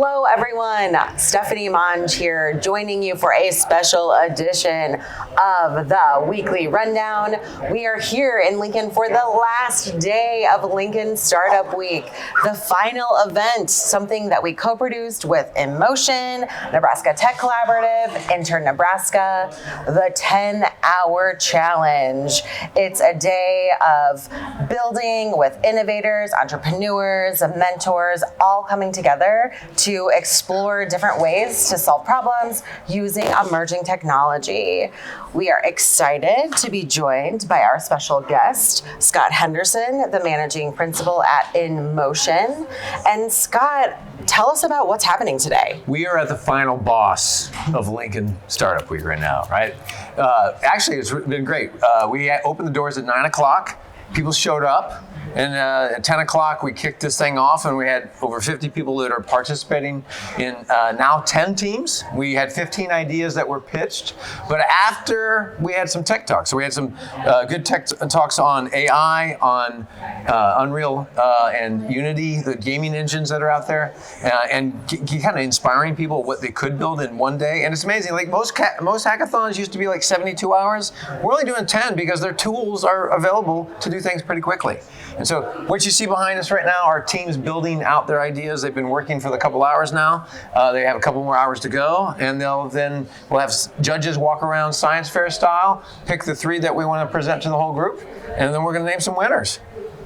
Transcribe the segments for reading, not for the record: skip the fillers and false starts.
Hello, everyone. Stephanie Monge here, joining you for a special edition of the Weekly Rundown. We are here in Lincoln for the last day of Lincoln Startup Week, the final event, something that we co-produced with NMotion, Nebraska Tech Collaborative, Intern Nebraska, the 10-hour challenge. It's a day of building with innovators, entrepreneurs, mentors, all coming together to explore different ways to solve problems using emerging technology. We are excited to be joined by our special guest, Scott Henderson, the managing principal at NMotion. And Scott, tell us about what's happening today. We are at the final boss of Lincoln Startup Week right now, right? Actually, it's been great. We opened the doors at 9 o'clock. People showed up. And at 10 o'clock, we kicked this thing off, and we had over 50 people that are participating in now 10 teams. We had 15 ideas that were pitched. But after, we had some tech talks. So we had some good tech talks on AI, on Unreal and Unity, the gaming engines that are out there, and kind of inspiring people what they could build in one day. And it's amazing. Like most hackathons used to be like 72 hours. We're only doing 10 because their tools are available to do things pretty quickly. And so what you see behind us right now are teams building out their ideas. They've been working for a couple hours now. They have a couple more hours to go, and we'll have judges walk around science fair style, pick the 3 that we want to present to the whole group, and then we're going to name some winners.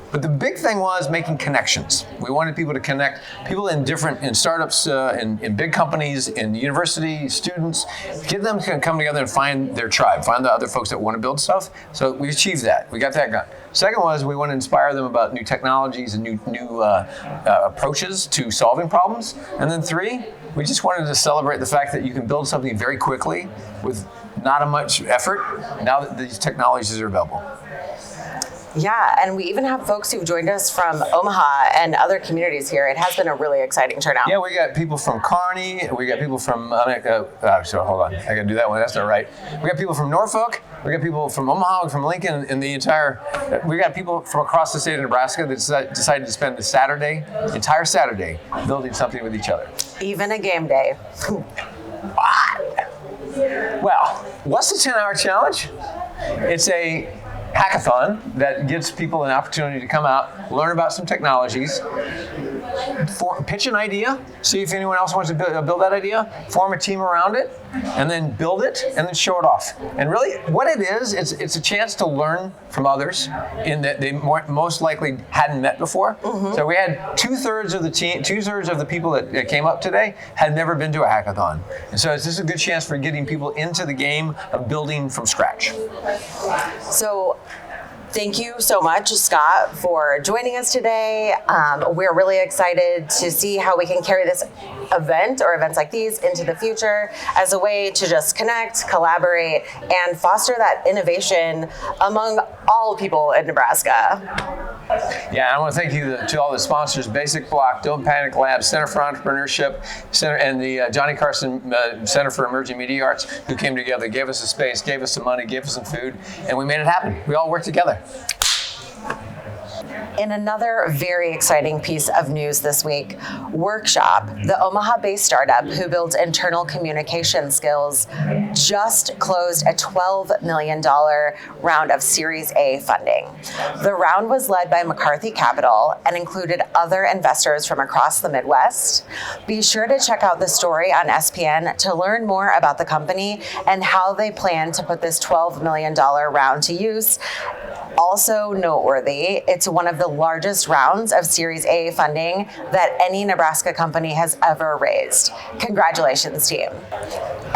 But the big thing was making connections. We wanted people to connect, people in startups, in big companies, in university students, get them to come together and find their tribe, find the other folks that want to build stuff. So we achieved that. We got that done. Second was we want to inspire them about new technologies and new approaches to solving problems. And then 3, we just wanted to celebrate the fact that you can build something very quickly with not much effort now that these technologies are available. Yeah, and we even have folks who've joined us from Omaha and other communities here. It has been a really exciting turnout. Yeah, we got people from Kearney. We got people from, so hold on, I got to do that one. That's not right. We got people from Norfolk. We got people from Omaha, from Lincoln, and we got people from across the state of Nebraska that decided to spend the entire Saturday, building something with each other. Even a game day. Well, what's the 10-hour challenge? It's a hackathon that gives people an opportunity to come out, learn about some technologies, pitch an idea, see if anyone else wants to build that idea, form a team around it, and then build it, and then show it off. And really, what it is, it's a chance to learn from others in that they most likely hadn't met before. Mm-hmm. So we had 2/3 of the team, 2/3 of the people that came up today had never been to a hackathon. And so it's just a good chance for getting people into the game of building from scratch. So, thank you so much, Scott, for joining us today. We're really excited to see how we can carry this event or events like these into the future as a way to just connect, collaborate, and foster that innovation among all people in Nebraska. Yeah, I want to thank you to all the sponsors, Basic Block, Don't Panic Lab, Center for Entrepreneurship, and the Johnny Carson Center for Emerging Media Arts, who came together, gave us a space, gave us some money, gave us some food, and we made it happen. We all worked together. In another very exciting piece of news this week, Workshop, the Omaha-based startup who builds internal communication skills, just closed a $12 million round of Series A funding. The round was led by McCarthy Capital and included other investors from across the Midwest. Be sure to check out the story on SPN to learn more about the company and how they plan to put this $12 million round to use. Also noteworthy, it's one of the largest rounds of Series A funding that any Nebraska company has ever raised. Congratulations, team.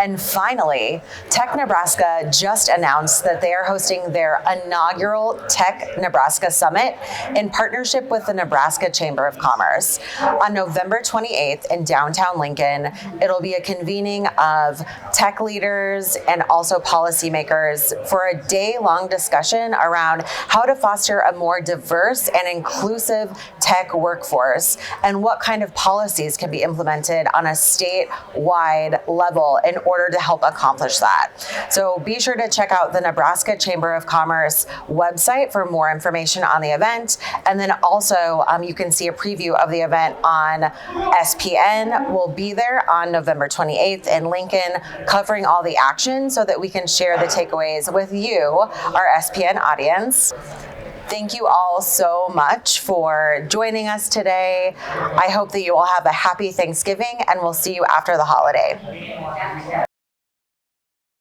And finally, Tech Nebraska just announced that they are hosting their inaugural Tech Nebraska Summit in partnership with the Nebraska Chamber of Commerce. On November 28th in downtown Lincoln, it'll be a convening of tech leaders and also policymakers for a day-long discussion around how to foster a more diverse diverse and inclusive tech workforce, and what kind of policies can be implemented on a statewide level in order to help accomplish that. So be sure to check out the Nebraska Chamber of Commerce website for more information on the event. And then also you can see a preview of the event on SPN. We'll be there on November 28th in Lincoln, covering all the action so that we can share the takeaways with you, our SPN audience. Thank you all so much for joining us today. I hope that you all have a happy Thanksgiving, and we'll see you after the holiday.